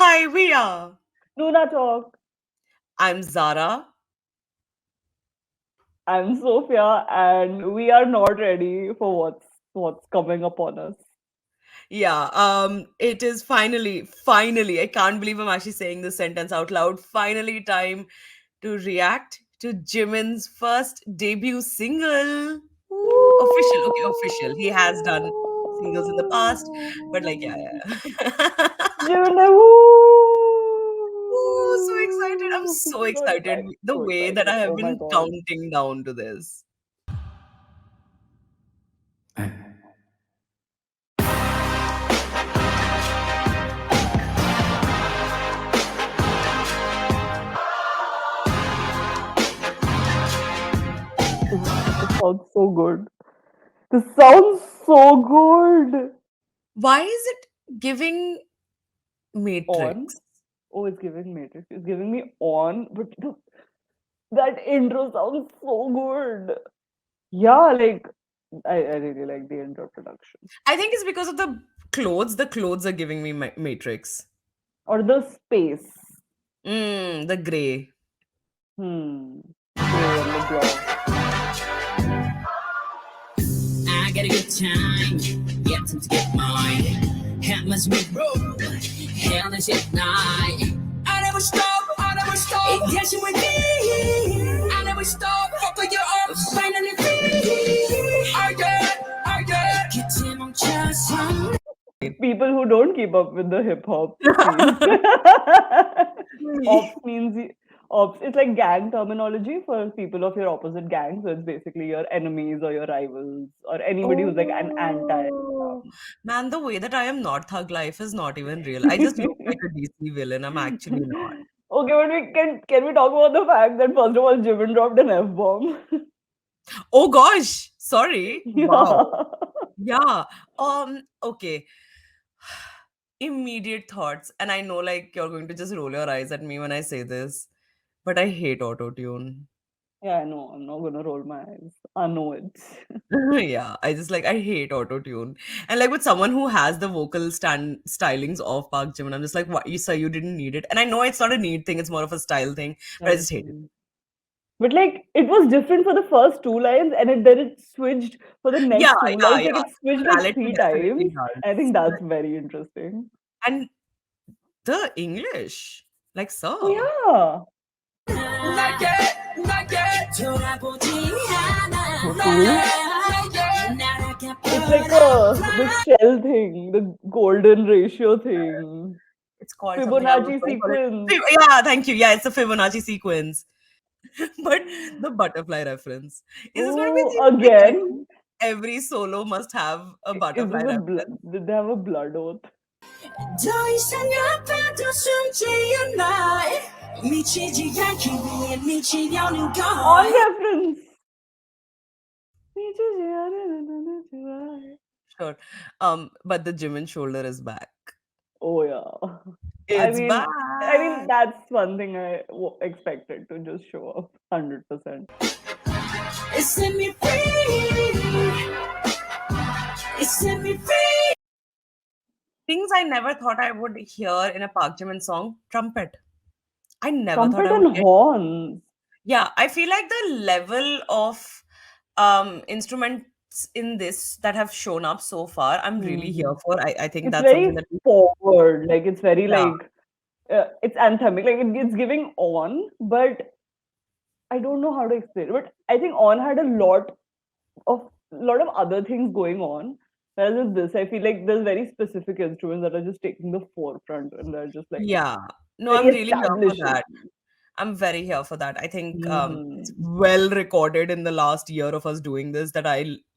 Hi, we are. NoonaTalk. I'm Zara. I'm Sophia, and we are not ready for what's coming upon us. Yeah, it is finally, I can't believe I'm actually saying this sentence out loud. Finally, time to react to Jimin's first debut single. Ooh, official. Okay, official. He has done singles in the past, but like, yeah, yeah. Gemini, Ooh, so excited. I'm woo! so So excited. excited, The so way that excited. I have Oh my been god. counting down to this. This sounds so good. This sounds so good. Why is it giving On. Matrix? Oh, it's giving Matrix. It's giving me on, but that intro sounds so good. Yeah, like I really like the intro production. I think it's because of the clothes. The clothes are giving me Matrix. Or the space. The gray. Hmm. Gray and the gloves. I got a good time. Get them to get mine. Have my sweet roll. Hell and shit night. I never stop. I never stop. Yes, you with me. I never stop. Open your arms. Finally free. I get him on chest. People who don't keep up with the hip hop scene. Me. Ops means ops. It's like gang terminology for people of your opposite gang. So it's basically your enemies or your rivals or anybody who's like an anti. Oh, man, the way that I am not thug life is not even real. I just look like a DC villain. I'm actually not. Okay, but we can we talk about the fact that first of all, Jimin dropped an F bomb. Oh gosh, sorry. Wow. Yeah. Yeah. Okay. Immediate thoughts. And I know like you're going to just roll your eyes at me when I say this, but I hate auto-tune. Yeah, I know. I'm not gonna roll my eyes. I know it. Yeah, I just like I hate auto-tune. And like with someone who has the vocal stylings of Park Jimin, I'm just like, what you sir, you didn't need it. And I know it's not a need thing, it's more of a style thing, but I Style just hate it. thing. But like it was different for the first two lines, and then it switched for the Yeah, next two yeah, lines. Like yeah. it switched like Tonality three definitely times. I think does. that's very interesting. And the English, like, Oh sir. yeah, so true. It's like the shell thing, the golden ratio thing, It's called something. I was Fibonacci going to call it. sequence. Yeah, thank you. Yeah, it's a Fibonacci sequence. But the butterfly reference. Is this going to be Oh, the again, beginning? Every solo must have a is butterfly this a reference. blood? Did they have a blood oath? 더 이상 아파도 숨지 않아 미치지 않기 위해 미치려는 걸 On reference. Sure. But the Jimin shoulder is back. Oh yeah. I It's mean, back. I mean that's one thing I expected to just show up 100%. It set me free. It set me free. Things I never thought I would hear in a Park Jimin song. Trumpet. I never thought Trumpet I would and hear. horns. Yeah, I feel like the level of instruments in this that have shown up so far, I'm really here Hmm. for. I think It's that's something very that we, forward, like it's very yeah. like it's anthemic, like it's giving on, but I don't know how to explain it. But I think on had a lot of other things going on. Whereas with this, I feel like there's very specific instruments that are just taking the forefront and they're just like Yeah. No, very I'm really here for establishing. that. I'm very here for that. I think it's Hmm. well recorded in the last year of us doing this that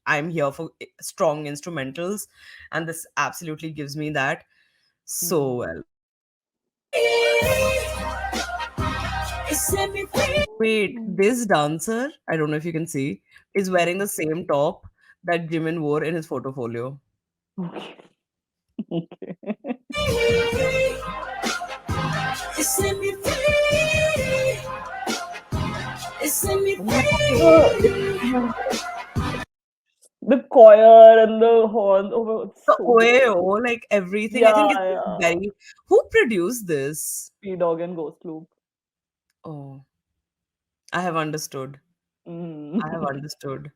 I'm here for strong instrumentals, and this absolutely gives me that so Hmm. well. Wait, this dancer, I don't know if you can see, is wearing the same top that Jimin wore in his photofolio. Okay. Okay. Oh my god, the the choir and the horn. Oh, my God, it's The so good. OAO, like everything. I Yeah, think it's yeah. very. Who produced this? P Dog and Ghost Loop. Oh, I have understood. I have Mm. understood.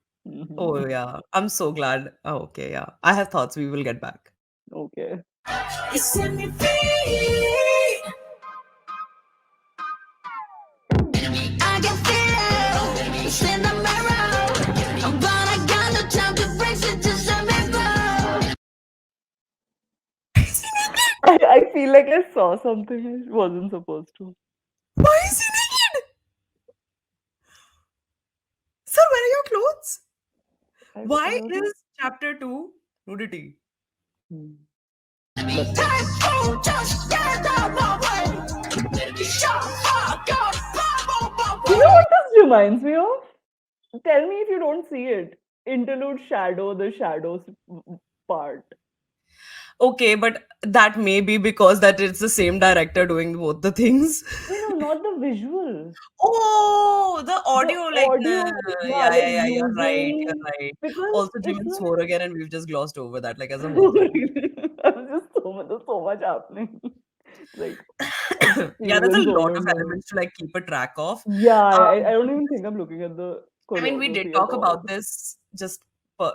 Oh, Mhm. yeah. I'm so glad. Oh, okay, yeah. I have thoughts. We will get back. Okay. You set me free. I can feel it's in the mirror. But I got no time to break it, just let me go. I feel like I saw something I wasn't supposed to. Why is he naked? Sir, where are your clothes? I Why don't know. is chapter 2 nudity? Hmm. Let's see. Take full, just get out my way. Shut up, go, my You know way. what this reminds me of? Tell me if you don't see it. Interlude Shadow, the shadows part. Okay, but that may be because that it's the same director doing both the things. Wait, no, not the visual. Oh, the The audio, like, no. audio, yeah, Yeah, like yeah, yeah, you're right, using you're right. because Also, it's Jimin like swore again, and we've just glossed over that, like, as a whole thing. really, there's so much happening. Like Yeah, there's a experience lot over of and over. elements to, like, keep a track of. Yeah, I Um, don't even think I'm looking at the I mean, we did choreography at talk all. about this just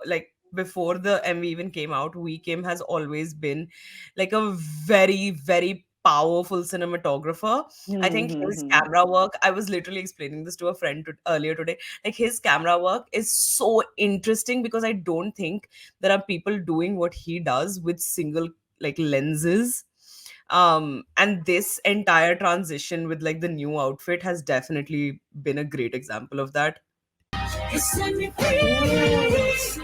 like before the MV even came out. We Kim has always been like a very, very powerful cinematographer. I Hmm, think hmm, his hmm. camera work, I was literally explaining this to a friend earlier today. Like, his camera work is so interesting because I don't think there are people doing what he does with single like lenses. And this entire transition with like the new outfit has definitely been a great example of that. You set me Oh, free.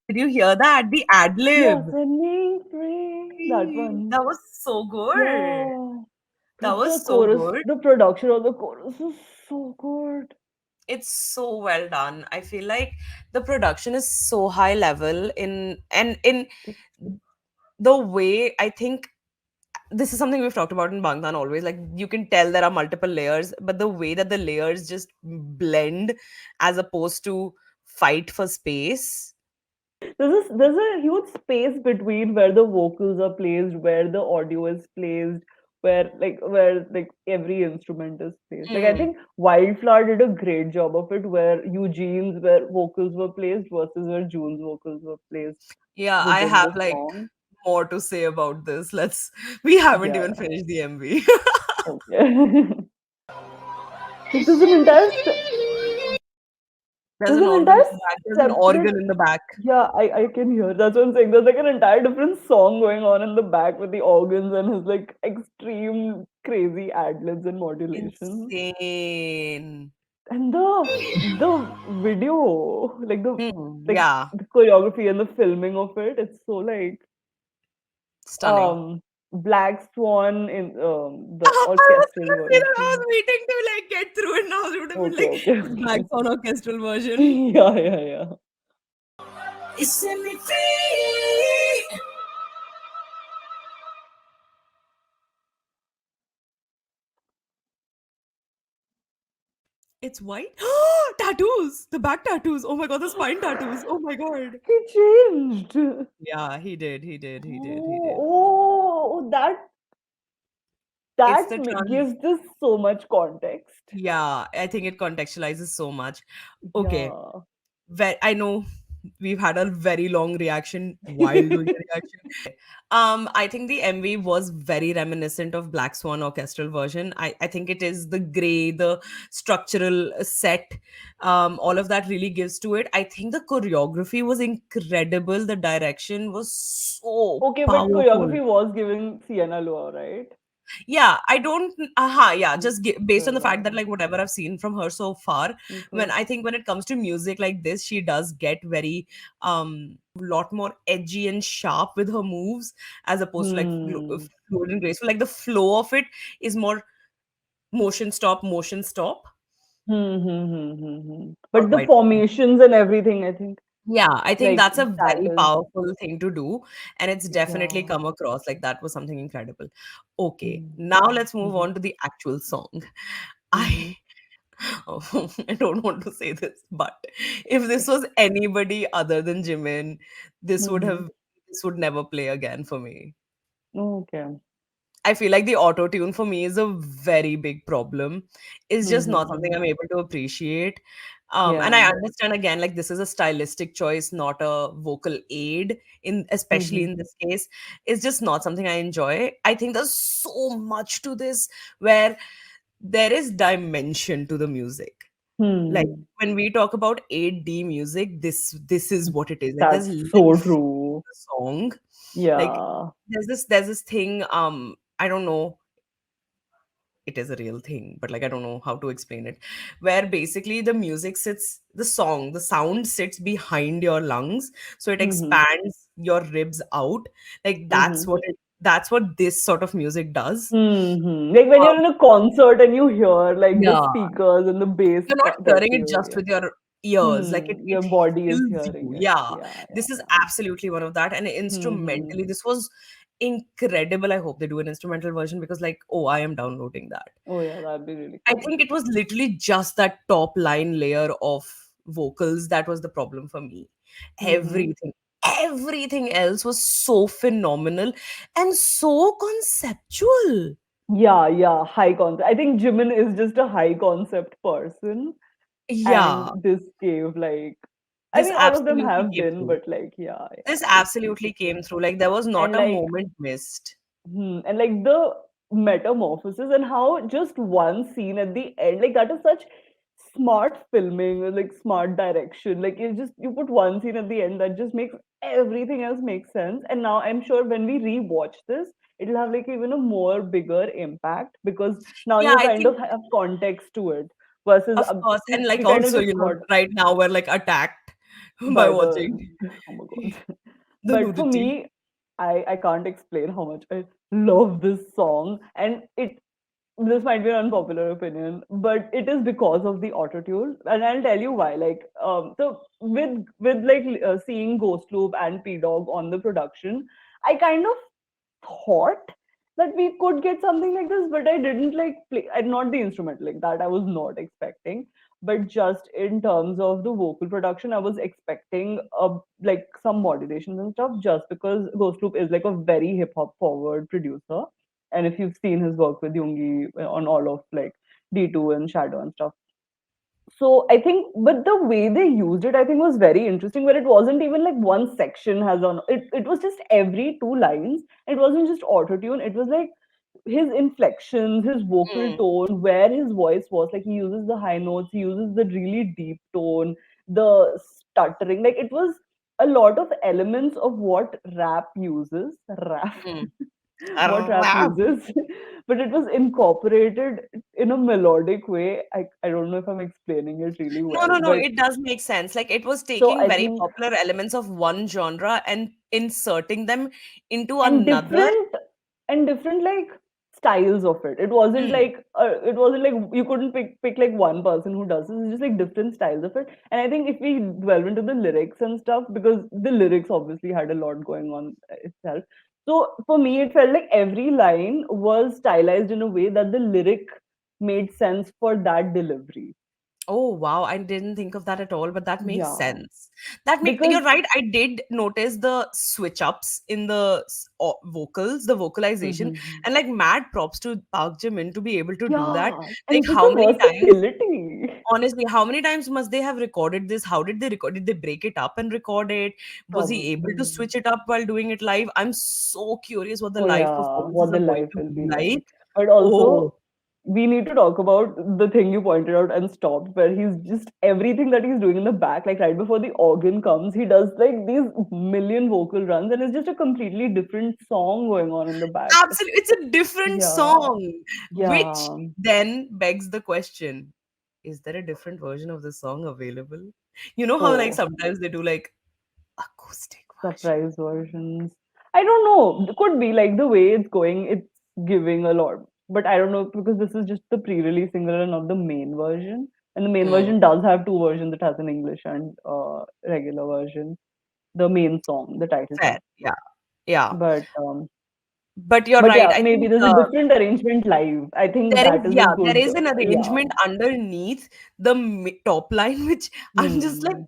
Did you hear that? The ad yeah, lib. set me free. That one. That was so good. Yeah. That Like the was so chorus, good. the production of the chorus is so good. It's so well done. I feel like the production is so high level in It, the way I think this is something we've talked about in Bangtan always. Like, you can tell there are multiple layers, but the way that the layers just blend as opposed to fight for space. there's a huge space between where the vocals are placed, where the audio is placed, where like every instrument is placed. Like I Mm. think Wildflower did a great job of it, where Eugene's where vocals were placed versus where June's vocals were placed Yeah, I within have the like song. more to say about this. We haven't Yeah, even finished the MV. okay. Like There's there's an an organ entire in the back. There's an separate. organ in the back. Yeah, I can hear. That's what I'm saying. There's like an entire different song going on in the back with the organs and his like extreme crazy ad libs and modulations. Insane. And the video, Hmm, like yeah, the choreography and the filming of it, it's so like stunning. um Black Swan in the I was orchestral gonna say that I was version. waiting to like get through it now. It would have been Okay, like okay, the Black okay. Swan orchestral version. Yeah, yeah, yeah. You set me free. It's white. Tattoos. The back tattoos. Oh my god, the spine tattoos. Oh my god. He changed. Yeah, he did. He did. He did. He did. Oh, It's that the trans. gives this so much context. Yeah, I think it contextualizes so much. Okay, Yeah. I know we've had a very long reaction while doing the reaction. I think the MV was very reminiscent of Black Swan orchestral version. I think it is the gray, the structural set, all of that really gives to it. I think the choreography was incredible. The direction was so Okay, but powerful. choreography was giving Sienna Loa, right? Yeah, I don't yeah, just based on the fact that Okay. like whatever I've seen from her so far, Okay. when it comes to music like this, she does get very lot more edgy and sharp with her moves as opposed to like Hmm. fluid and graceful. Like, the flow of it is more motion stop. But Not the quite. formations and everything, I think, Yeah, I think like that's a that very is, powerful thing to do, and it's definitely yeah. come across like that was something incredible. Okay, Mm-hmm. now let's move Mm-hmm. on to the actual song. I Mm-hmm. Oh, I don't want to say this, but if this was anybody other than Jimin, this would Mm-hmm. have this would never play again for me. Okay. I feel like the auto tune for me is a very big problem. It's just not something Mm-hmm. I'm able to appreciate. And Yeah. I understand again, like this is a stylistic choice, not a vocal aid. In especially Mm-hmm. in this case, it's just not something I enjoy. I think there's so much to this where there is dimension to the music. Like Hmm. when we talk about 8D music, this is what it is. Like there's That's life so in true. the song. Like Yeah. there's this thing, I don't know, it is a real thing, but like I don't know how to explain it, where basically the music sits, the sound sits behind your lungs, so it Mm-hmm. expands your ribs out. Like Mm-hmm. that's what this sort of music does. Mm-hmm. Like when Um, you're in a concert and you hear like the yeah, speakers and the bass you're not touch hearing it you. just Yeah. with your ears, like Hmm. it Your body is fills you. hearing it. Yeah, Yeah. this is Yeah. absolutely one of that. And Mm-hmm. instrumentally, this was incredible. I hope they do an instrumental version because, like, oh, I am downloading that. Oh yeah, that'd be really I cool. think it was literally just that top line layer of vocals that was the problem for me. Mm-hmm. Everything, everything else was so phenomenal and so conceptual. Yeah, yeah, high concept. I think Jimin is just a high concept person, Yeah, and this gave like, I this mean, all of them absolutely have came been, through. but like, yeah, This yeah, this absolutely came through. Like there was not and a like, moment missed. and like the metamorphosis and how just one scene at the end, like that is such smart filming, like smart direction. Like you just you put one scene at the end that just makes everything else make sense. And now I'm sure when we rewatch this, it'll have like even a more bigger impact because now Yeah, you I kind think, of have context to it versus of course, and like we kind of also, just thought right now we're like attacked by by the watching oh my god. the But for nudity. me, I can't explain how much I love this song, and it this might be an unpopular opinion, but it is because of the autotune, and I'll tell you why. Like, so with like seeing Ghost Loop and P Dog on the production, I kind of thought that we could get something like this, but I didn't like play, and not the instrument like that. I was not expecting, but just in terms of the vocal production, I was expecting like some modulations and stuff, just because Ghost Loop is like a very hip hop forward producer, and if you've seen his work with Yoongi on all of like D2 and Shadow and stuff, so I think, but the way they used it, I think was very interesting. Where it wasn't even like one section has on it. It was just every two lines. It wasn't just auto tune. It was like his inflections, his vocal Mm, tone, where his voice was. Like he uses the high notes, he uses the really deep tone, the stuttering. Like it was a lot of elements of what rap uses. Rap mm. what rap Rap. uses, but it was incorporated in a melodic way. I don't know if I'm explaining it really No, well, no, no. but It does make sense. Like it was so taking I very think popular elements of one genre and inserting them into and another. different like styles of it. It wasn't Mm, like you couldn't pick like one person who does this. It's just like different styles of it. And I think if we delve into the lyrics and stuff, because the lyrics obviously had a lot going on itself. So for me, it felt like every line was stylized in a way that the lyric made sense for that delivery. Oh wow, I didn't think of that at all, but that makes Yeah, sense. That make because You're right. I did notice the switch ups in the vocals, the vocalization, Mhm. and like mad props to Park Jimin to be able to do that. Yeah, Like and just how the many times, versatility. honestly, how many times must they have recorded this? How did they record? Did they break it up and record it? Was he able to Probably. switch it up while doing it live? I'm so curious what the Oh live yeah, performances what the are going life to will be be like. like. But Oh, also, we need to talk about the thing you pointed out and stopped, where he's just everything that he's doing in the back, like right before the organ comes, he does like these million vocal runs, and it's just a completely different song going on in the back. absolutely. It's a different Yeah, song, which yeah. then begs the question, is there a different version of the song available? You know how, like, Oh. sometimes they do like acoustic version. Surprise versions. I don't know. It could be like the way it's going, it's giving a lot. But I don't know because this is just the pre-release single and not the main version. And the main Hmm. version does have two versions. It has an English and regular version. The main song, the title Fair. track. Yeah. Yeah. But But you're But right. yeah, I maybe think there's a different arrangement live. I think there is, that is a yeah, there good, is an yeah. arrangement underneath the top line, which I'm just like, Hmm.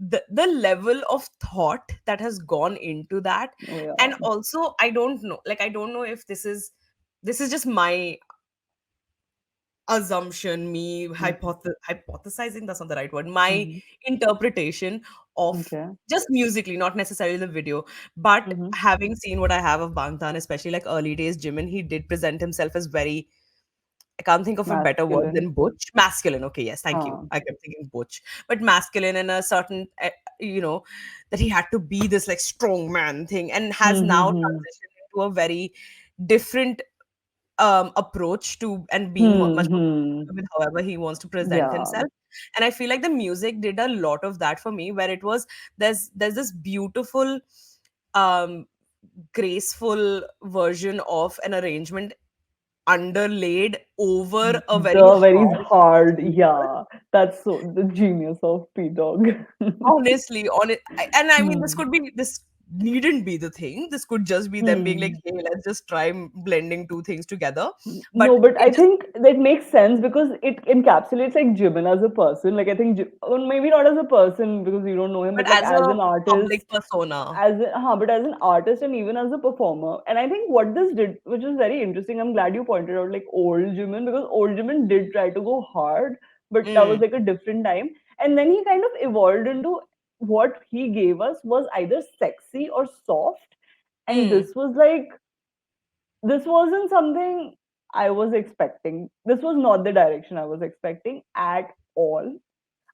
the level of thought that has gone into that. Oh And yeah. also, I don't know, like, I don't know if this is just my assumption, me Mm-hmm. hypothesizing, that's not the right word, my Mm-hmm. interpretation of Okay. just musically, not necessarily the video, but Mm-hmm. having seen what I have of Bangtan, especially like early days Jimin, he did present himself as very, I can't think of a better word Masculine. than butch. Masculine. Okay, yes, thank you. Huh. I kept thinking butch, but masculine in a certain, you know, that he had to be this like strong man thing, and has now Mm-hmm. transitioned into a very different approach to, and being much more Hmm. comfortable with however he wants to present Yeah. himself. And I feel like the music did a lot of that for me, where it was, there's this beautiful, um graceful version of an arrangement underlaid over a very The very harsh hard, flavor. yeah. That's so the genius of P Dog. Honestly, on it, and I mean, Hmm. this needn't be the thing. This could just be them being like, Hmm. "Hey, let's just try blending two things together." But No, but I it just, think that makes sense because it encapsulates like Jimin as a person. Like I think, or maybe not as a person because we don't know him, but but like as as a an public artist, persona, but as an artist and even as a performer. And I think what this did, which is very interesting, I'm glad you pointed out like old Jimin because old Jimin did try to go hard, but that was mm, like a different time. And then he kind of evolved into what he gave us was either sexy or soft. And mm. this wasn't something I was expecting. This was not the direction I was expecting at all.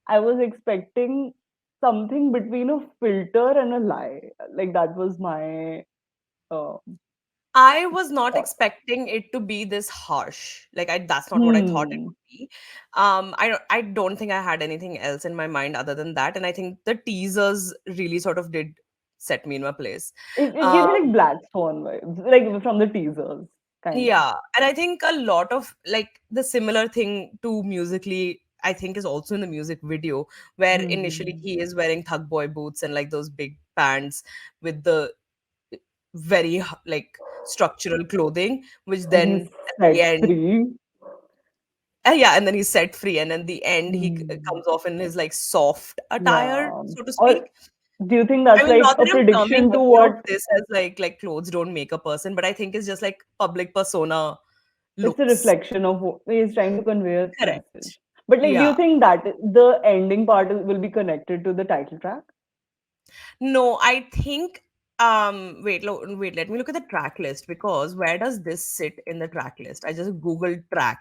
I was expecting something between a filter and a lie. Like that was my uh, I was not thought. expecting it to be this harsh. Like, that's not what I thought it Hmm. would be. I don't think I had anything else in my mind other than that, and I think the teasers really sort of did set me in my place. It gave me like Um, Black Swan vibes, like from the teasers, kind of. yeah, and I think a lot of like the similar thing to musically, I think, is also in the music video, where initially Hmm. he is wearing thug boy boots and like those big pants with the very like structural clothing, which And he's then at the set end, free. yeah, and then he's set free, and at the end he Hmm. comes off in his like soft attire, Yeah. so to Or speak. do you think I that's mean, like not a that I'm terming prediction to any of what? this as like clothes don't make a person, but I think it's just like public persona It's a looks. reflection of what he's trying to convey a message. Correct. But like, do Yeah. you think that the ending part will be connected to the title track? No, I think wait, let me look at the track list, because where does this sit in the track list? I just googled track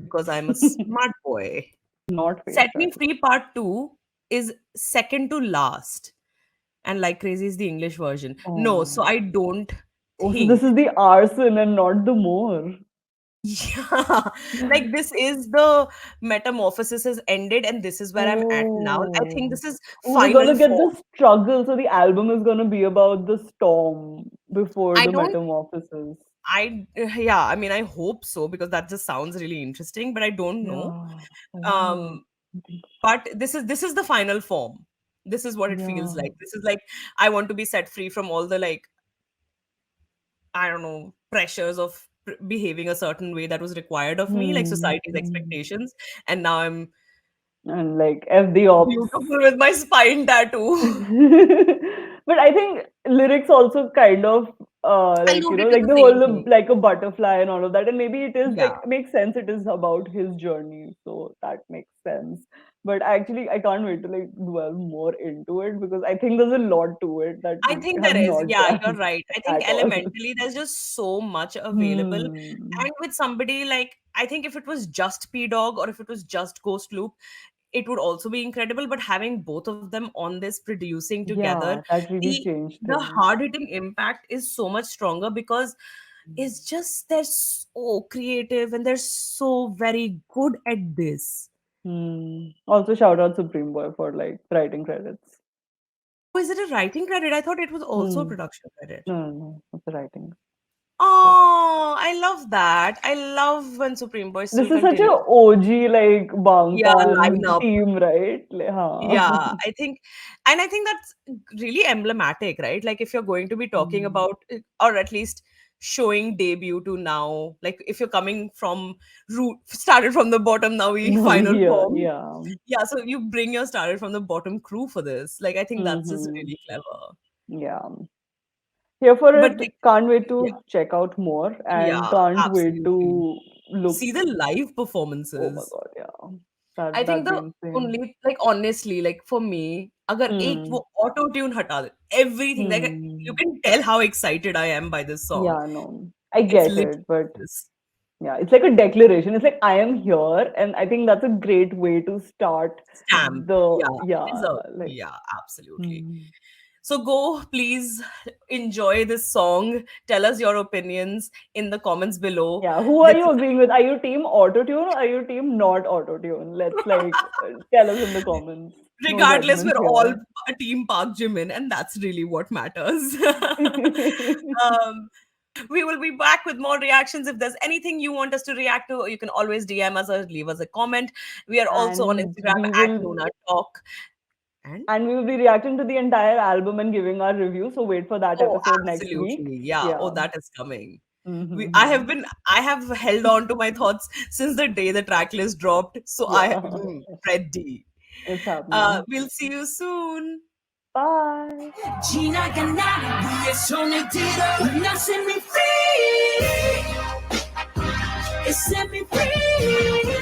because I'm a smart boy. Not face Set Me value. Free Part 2 is second to last, and Like Crazy is the English version. No, so Oh. I don't Oh, so this think. is the arson and not the more. Yeah, like this is the metamorphosis has ended, and this is where I'm at now. I think Oh. this is Oh, we're final gonna get form. the struggle. So the album is gonna be about the storm before I the don't, metamorphosis. yeah, I mean, I hope so, because that just sounds really interesting, but I don't know. Yeah. Oh. Um, but this is the final form. This is what it feels Yeah. like. This is like, I want to be set free from all the like, I don't know, pressures of behaving a certain way that was required of me, like Hmm. society's expectations. And now I'm And like F the ops. beautiful with my spine tattoo. But I think lyrics also kind of like Alluded to like the the same whole thing. like a butterfly and all of that, and maybe it is Yeah. like makes sense. It is about his journey, so that makes sense. But actually, I can't wait to like dwell more into it because I think there's a lot to it that I we think have there is. not Yeah, you're done right. I think at all. elementally there's just so much available. Hmm. And with somebody like, I think if it was just P Dog or if it was just Ghost Loop, it would also be incredible. But having both of them on this producing together, Yeah, that really the changed the things. hard hitting impact is so much stronger, because it's just they're so creative and they're so very good at this. Hmm. Also, shout out Supreme Boy for like writing credits. Oh, is it a writing credit? I thought it was also a Hmm. production credit. No, no, no. It's a writing. But Oh, I love that. I love when Supreme Boy still this is such a continues. OG like Yeah, Bangtan lineup. team, right? Like, huh. Yeah, I think, and I think that's really emblematic, right? Like if you're going to be talking Hmm. about, or at least showing debut to now, like if you're coming from root, started from the bottom, now we Now we final here, form. yeah. Yeah, so you bring your started from the bottom crew for this. Like, I think that's just Mm-hmm. really clever. Yeah. Here for But it. like, Can't wait yeah, to check out more and yeah, can't wait absolutely. to look. See the live Oh my performances. god, yeah. I think That'd be the insane. only, like, honestly, like for me, अगर एक Hmm. वो auto tune हटा दे, everything, like you Hmm. can tell how excited I am by this song. Yeah, no. I It's get it, literally but this. yeah, it's like a declaration. It's like I am here, and I think that's a great way to start Stamp. the Yeah, it is yeah, a, like yeah, absolutely. hmm. So go, please enjoy this song. Tell us your opinions in the comments below. Yeah. Who are This you agreeing with? Are you team auto tune or are you team not auto tune? Let's like tell us in the comments. No regardless, judgments we're all here. a team Park Jimin, and that's really what matters. um, we will be back with more reactions. If there's anything you want us to react to, you can always DM us or leave us a comment. We are also on and Instagram we at will NoonaTalk. And and we will be reacting to the entire album and giving our review. So wait for that oh, episode next week. absolutely. Yeah. Oh, Yeah. that is coming. Mm-hmm. I have held on to my thoughts since the day the track list dropped. So Yeah. ready. It's happening. We'll see you soon. Bye. 지나간 나를 위해 손을 들어 Nothing me